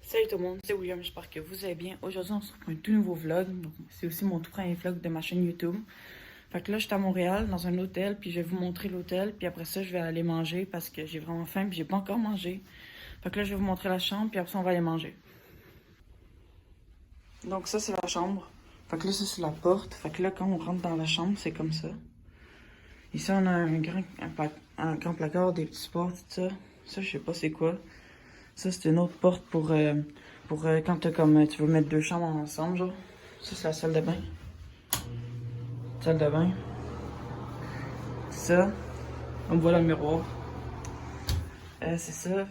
Salut tout le monde, c'est William, j'espère que vous allez bien. Aujourd'hui, on se retrouve pour un tout nouveau vlog. C'est aussi mon tout premier vlog de ma chaîne YouTube. Fait que là, je suis à Montréal, dans un hôtel, puis je vais vous montrer l'hôtel. Puis après ça, je vais aller manger parce que j'ai vraiment faim, puis j'ai pas encore mangé. Fait que là, je vais vous montrer la chambre, puis après ça, on va aller manger. Donc ça, c'est la chambre. Fait que là, ça, c'est la porte. Fait que là, quand on rentre dans la chambre, c'est comme ça. Ici, on a un grand placard, des petits sports, tout ça. Ça, je sais pas c'est quoi. Ça, c'est une autre porte pour quand tu veux mettre deux chambres ensemble, genre. Ça, c'est la salle de bain. Salle de bain. Ça, on voit le miroir. C'est ça.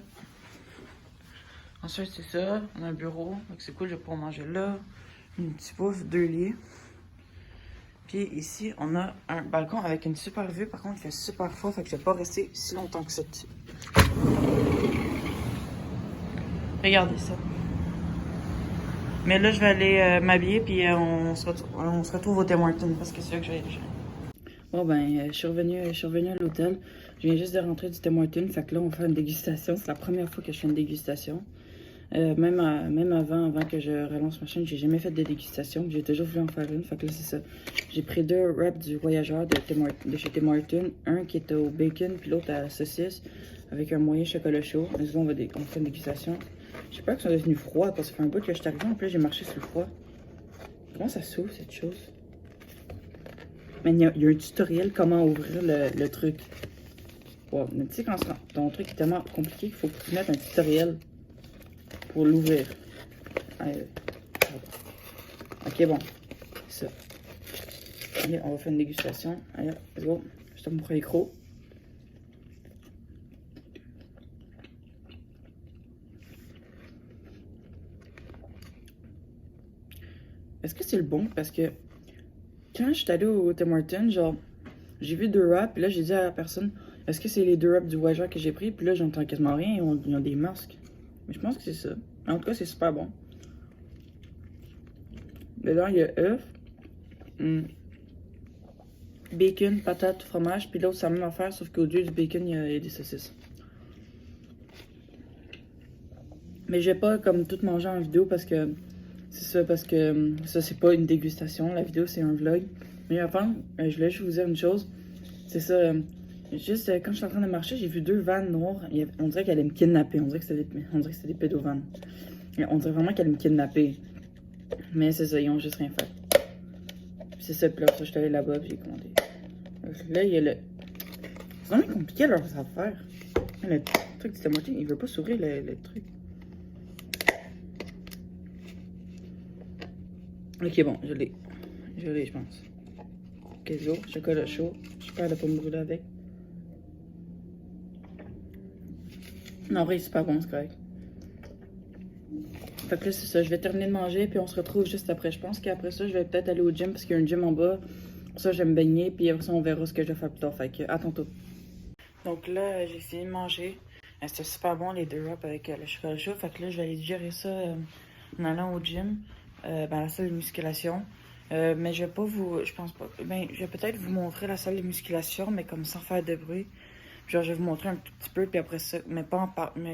Ensuite, c'est ça. On a un bureau. Donc, c'est cool, je vais pouvoir manger là. Une petite pouffe, deux lits. Puis ici, on a un balcon avec une super vue. Par contre, il fait super froid, fait que je vais pas rester si longtemps que ça dessus. Regardez ça. Mais là, je vais aller m'habiller, puis on se retrouve au Tim Hortons, parce que c'est là que je vais aller. Bon, ben, je suis revenu à l'hôtel. Je viens juste de rentrer du Tim Hortons, fait que là, on va faire une dégustation. C'est la première fois que je fais une dégustation. Même avant que je relance ma chaîne, j'ai jamais fait de dégustation. J'ai toujours voulu en faire une, fait que là, c'est ça. J'ai pris deux wraps du voyageur de chez Tim Hortons. Un qui est au bacon, puis l'autre à la saucisse, avec un moyen chocolat chaud. Mais là, on fait une dégustation. Je sais pas que ça est devenu froid, parce que ça fait un bout que je suis arrivée, en plus j'ai marché sur le froid. Comment ça s'ouvre cette chose? Mais il y a un tutoriel comment ouvrir le truc. Wow. Mais tu sais quand ton truc est tellement compliqué qu'il faut que tu mettes un tutoriel pour l'ouvrir. Ok bon, c'est ça. Allez, on va faire une dégustation. Allez, let's go. Je te montre l'écran. Est-ce que c'est le bon? Parce que quand je suis allée au Tim Hortons, genre, j'ai vu deux wraps, puis là, j'ai dit à la personne, est-ce que c'est les deux wraps du voyageur que j'ai pris? Puis là, j'entends quasiment rien, ils ont des masques. Mais je pense que c'est ça. En tout cas, c'est super bon. Dedans, il y a œuf, bacon, patate, fromage, puis l'autre, c'est la même affaire, sauf qu'au lieu du bacon, il y a des saucisses. Mais je vais pas comme tout manger en vidéo parce que ça c'est pas une dégustation, la vidéo c'est un vlog. Mais enfin, je voulais juste vous dire une chose, c'est ça, juste quand je suis en train de marcher, j'ai vu deux vannes noires, on dirait qu'elle allait me kidnapper, on dirait que c'était des pédovannes. On dirait vraiment qu'elle allait me kidnapper. Mais c'est ça, ils ont juste rien fait. C'est ça, puis là, je suis allée là-bas, puis j'ai commandé. Là, il y a le... C'est vraiment compliqué leurs affaires. Le truc du Tim Hortons, il veut pas s'ouvrir le truc. Ok, bon, je l'ai, je pense. Queso, chocolat chaud. J'espère de pas me brûler avec. Non, en vrai, c'est pas bon, c'est correct. Fait que là, c'est ça. Je vais terminer de manger, puis on se retrouve juste après. Je pense qu'après ça, je vais peut-être aller au gym, parce qu'il y a un gym en bas. Pour ça, je vais me baigner, puis après ça, on verra ce que je vais faire plus tard. Fait que, à tantôt. Donc là, j'ai fini de manger. C'était super bon, les deux wraps avec le chocolat chaud. Fait que là, je vais aller digérer ça en allant au gym, à la salle de musculation. Mais je vais pas je pense pas, ben, je vais peut-être vous montrer la salle de musculation, mais comme sans faire de bruit. Genre, je vais vous montrer un tout petit peu, puis après ça, mais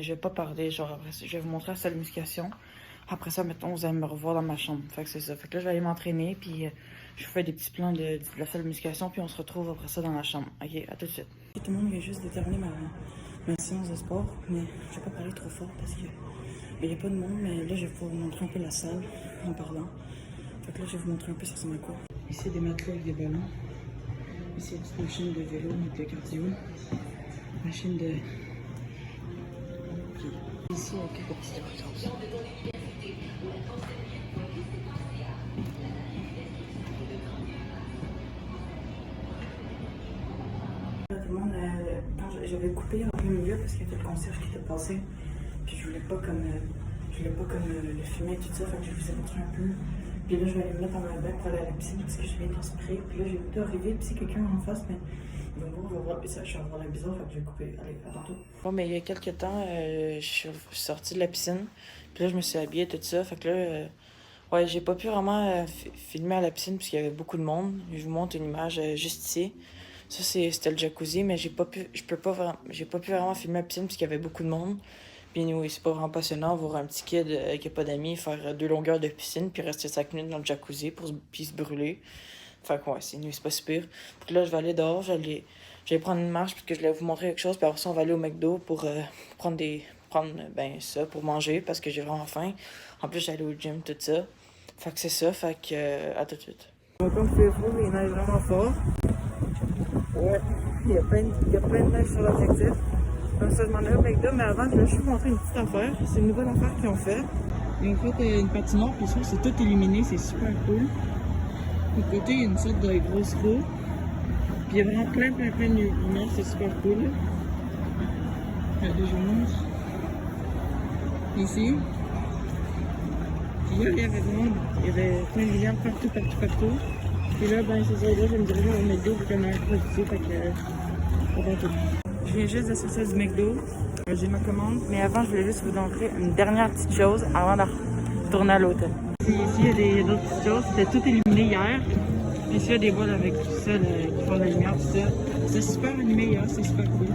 je vais pas parler, genre, après ça, je vais vous montrer la salle de musculation. Après ça, mettons, vous allez me revoir dans ma chambre. Fait que c'est ça. Fait que là, je vais aller m'entraîner, puis je vous fais des petits plans de la salle de musculation, puis on se retrouve après ça dans la chambre. Ok, à tout de suite. Tout le monde vient juste de terminer ma séance de sport, mais je vais pas parler trop fort parce que il n'y a pas de monde, mais là, je vais pouvoir vous montrer un peu la salle en parlant. Fait que là, je vais vous montrer un peu ça ressemble à quoi. Ici, des matelas avec des ballons. Ici, une petite machine de vélo avec le cardio. Machine de... Puis ici, il y a quelques petites écouteurs. Tout le monde, quand j'avais coupé en plein milieu parce qu'il y avait le concierge qui était passé. Puis je voulais pas comme le filmer tout ça, fait que je vous ai montré un peu. Puis là, je vais aller me mettre dans ma bague pour aller à la piscine parce que je viens transpirer. Puis là, j'ai tout arrivé, puis si quelqu'un en face, mais il va me voir, il va voir, puis ça, je vais avoir la bizarre, fait que je vais couper. Allez, à tantôt. Bon, mais il y a quelques temps, je suis sortie de la piscine. Puis là, je me suis habillée, tout ça. Fait que là, ouais, j'ai pas pu vraiment filmer à la piscine parce qu'il y avait beaucoup de monde. Je vous montre une image juste ici. Ça, c'était le jacuzzi, mais j'ai pas pu vraiment filmer à la piscine parce qu'il y avait beaucoup de monde. Puis anyway, c'est pas vraiment passionnant voir un petit kid qui a pas d'amis faire 2 longueurs de piscine puis rester 5 minutes dans le jacuzzi puis se brûler. Fait que ouais, c'est pas super. Puis là, je vais aller dehors, j'allais prendre une marche parce que je voulais vous montrer quelque chose. Puis après ça, on va aller au McDo pour prendre ben ça pour manger parce que j'ai vraiment faim. En plus, j'allais au gym, tout ça. Fait que c'est ça, fait que à tout de suite. Donc comme vous pouvez voir, il neige vraiment fort. Ouais, il y a plein de neige sur l'objectif. Comme ça, je m'en allais au McDo, mais avant, je vais juste vous montrer une petite affaire. C'est une nouvelle affaire qu'ils ont fait. Ils ont fait une patinoire, puis ça, c'est tout illuminé, c'est super cool. De côté, il y a une sorte de grosse roue. Puis il y a vraiment plein de lumière, c'est super cool. Regardez, je vous montre. Ici. Puis là, il y avait plein de lumière partout. Puis là, ben c'est ça, là, je vais me diriger au McDo vu qu'on a un peu ici, fait que on va tout. Je viens juste de sortir du McDo. J'ai ma commande, mais avant, je voulais juste vous montrer une dernière petite chose avant de retourner à l'hôtel. Ici, il y a d'autres petites choses. C'était tout illuminé hier. Ici, il y a des bols avec tout ça, qui font de la lumière, tout ça. C'est super animé hier, c'est super cool.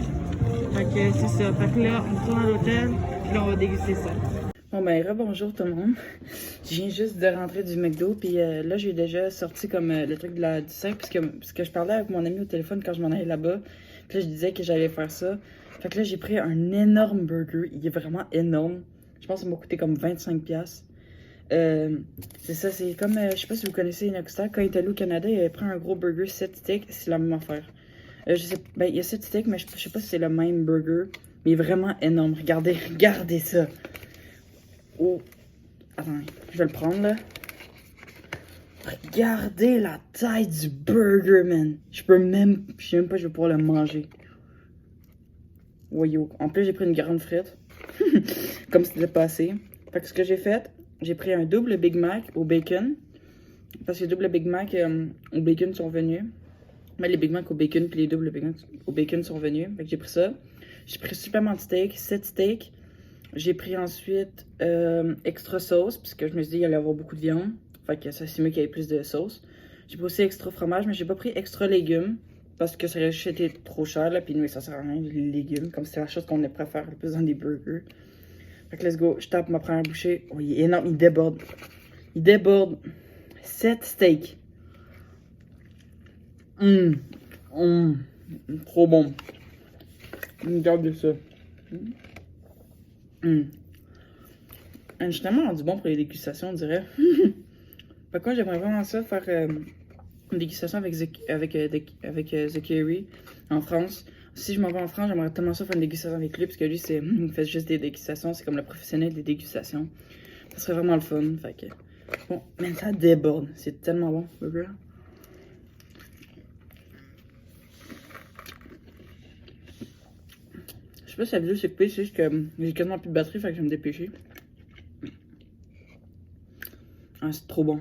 Fait que c'est ça. Fait que là, on retourne à l'hôtel, puis là, on va déguster ça. Bon ben, rebonjour tout le monde. Je viens juste de rentrer du McDo, puis là, j'ai déjà sorti comme le truc du sac, parce que je parlais avec mon ami au téléphone quand je m'en allais là-bas. Puis là, je disais que j'allais faire ça. Fait que là, j'ai pris un énorme burger. Il est vraiment énorme. Je pense que ça m'a coûté comme 25$. C'est ça, c'est comme, je sais pas si vous connaissez Inoxtag, quand il est allé au Canada, il avait pris un gros burger 7 steaks, c'est la même affaire. Je sais, ben, il y a 7 steaks, mais je sais pas si c'est le même burger, mais il est vraiment énorme. Regardez ça. Oh, attends, je vais le prendre là. Regardez la taille du burger, man. Je sais même pas si je vais pouvoir le manger. Voyons. En plus, j'ai pris une grande frite, comme c'était passé. Fait que ce que j'ai fait, j'ai pris un double Big Mac au bacon. Parce que les doubles Big Mac au bacon sont venus. Mais les Big Mac au bacon puis les doubles Big Mac au bacon sont venus. Fait que j'ai pris ça. J'ai pris supplément de steak, 7 steaks. J'ai pris ensuite extra sauce, puisque je me suis dit qu'il allait y avoir beaucoup de viande. Fait que ça, c'est mieux qu'il y ait plus de sauce. J'ai pris aussi extra fromage, mais j'ai pas pris extra légumes. Parce que ça aurait juste été trop cher, là. Puis nous, ça sert à rien, les légumes. Comme c'est la chose qu'on préfère le plus dans des burgers. Fait que let's go, je tape ma première bouchée. Oh, il est énorme, il déborde. Il déborde. 7 steaks. Trop bon. Regardez ça. Je suis tellement rendu bon pour les dégustations, on dirait. Fait que moi, j'aimerais vraiment ça, faire une dégustation avec Zachary en France. Si je m'en vais en France, j'aimerais tellement ça faire une dégustation avec lui, parce que lui, il fait juste des dégustations, c'est comme le professionnel des dégustations. Ça serait vraiment le fun, fait que... Bon, mais ça déborde, c'est tellement bon, burger. Je sais pas si la vidéo s'est coupée, c'est juste que j'ai quasiment plus de batterie, fait que je vais me dépêcher. Ah, c'est trop bon.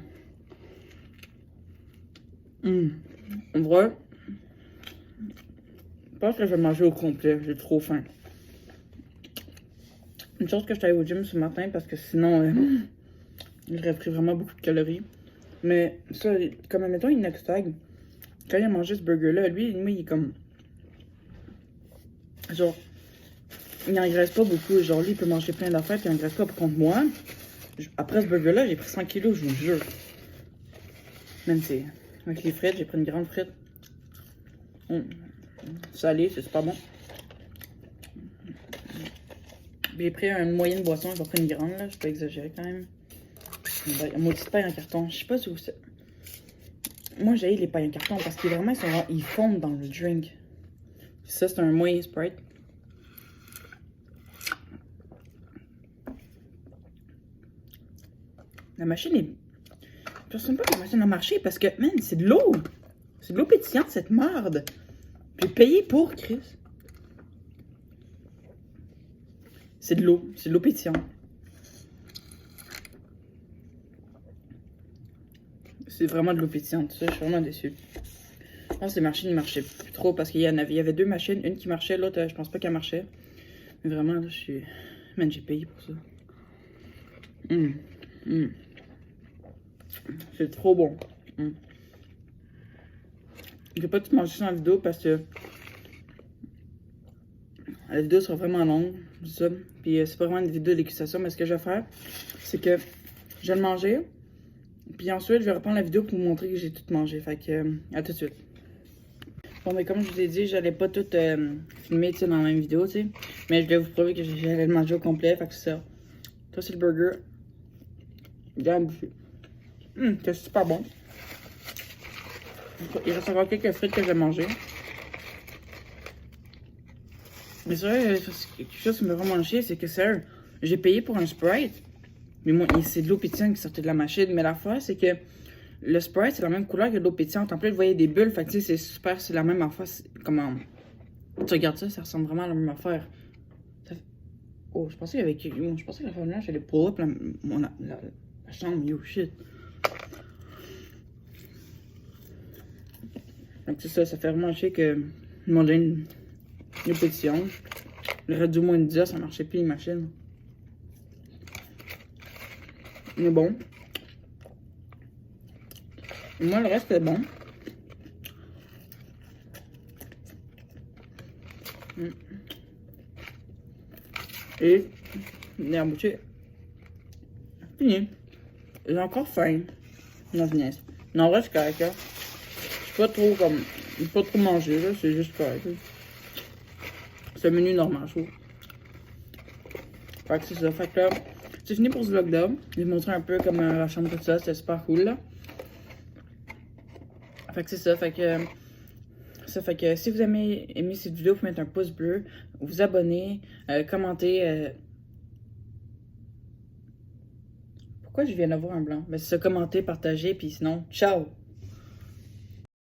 En vrai, je pense que je vais manger au complet, j'ai trop faim. Une chose que je suis allée au gym ce matin parce que sinon, j'aurais pris vraiment beaucoup de calories. Mais ça, comme admettons, Inoxtag, quand il a mangé ce burger-là, lui, il est comme. Genre, il n'engraisse pas beaucoup. Genre, lui, il peut manger plein d'affaires, puis il n'engraisse pas. Par contre, moi, après ce burger-là, j'ai pris 100 kilos, je vous jure. Même si, avec les frites, j'ai pris une grande frite. Salé, c'est super bon. J'ai pris une moyenne boisson, j'ai pris une grande, là, je peux exagérer quand même. Moi aussi, paille en carton. Je sais pas si vous savez. Moi, j'ai les pailles en carton parce qu'ils vraiment, ils fondent dans le drink. Ça, c'est un moyen Sprite. La machine est. Je sais pas que la machine a marché parce que, man, c'est de l'eau. C'est de l'eau pétillante, cette merde. J'ai payé pour, Chris. C'est de l'eau pétillante. C'est vraiment de l'eau pétillante. Ça, je suis vraiment déçue. Je pense que les machines ne marchaient plus trop parce qu'il y avait 2 machines. Une qui marchait, l'autre, je pense pas qu'elle marchait. Mais vraiment, là, je suis. Man, j'ai payé pour ça. C'est trop bon. Je vais pas tout manger ça en vidéo parce que La vidéo sera vraiment longue, ça. Puis c'est pas vraiment une vidéo de dégustation, mais ce que je vais faire, c'est que je vais le manger. Puis ensuite, je vais reprendre la vidéo pour vous montrer que j'ai tout mangé. Fait que, à tout de suite. Bon, mais comme je vous ai dit, j'allais pas tout filmer, tu sais, dans la même vidéo, tu sais. Mais je vais vous prouver que j'allais le manger au complet, fait que c'est ça. Ça, c'est le burger. Bien bouffé. C'est super bon. Il reste encore quelques frites que je vais manger. Mais c'est vrai, quelque chose qui me fait vraiment chier, c'est que sérieux, j'ai payé pour un Sprite. Mais moi, c'est de l'eau pétillante qui sortait de la machine. Mais l'affaire, c'est que le Sprite, c'est la même couleur que de l'eau pétillante. En plus, vous voyez des bulles, fait que tu sais, c'est super, c'est la même affaire. Comment tu regardes ça, ça ressemble vraiment à la même affaire. Oh, je pensais que la femme là, j'allais pull up la chambre, yo shit. Donc c'est ça, ça fait vraiment chier que ils m'ont donné une pétition. Le reste du mois de 10 ça marchait plus les machines. Mais bon. Moi le reste est bon. Et la bouchée fini. J'ai encore faim. Non, finesse. Non, reste correct, là. Je suis pas trop comme. J'ai pas trop mangé, là. C'est juste correct. C'est un menu normal, je trouve. Fait que c'est ça. Fait que là, c'est fini pour ce vlog-là. Je vais vous montrer un peu comme la chambre, tout ça. C'était super cool, là. Fait que c'est ça. Fait que si vous avez aimé cette vidéo, vous pouvez mettre un pouce bleu, vous abonner, commenter. Pourquoi je viens d'avoir un blanc? Ben c'est ça, commenter, partager, puis sinon, ciao!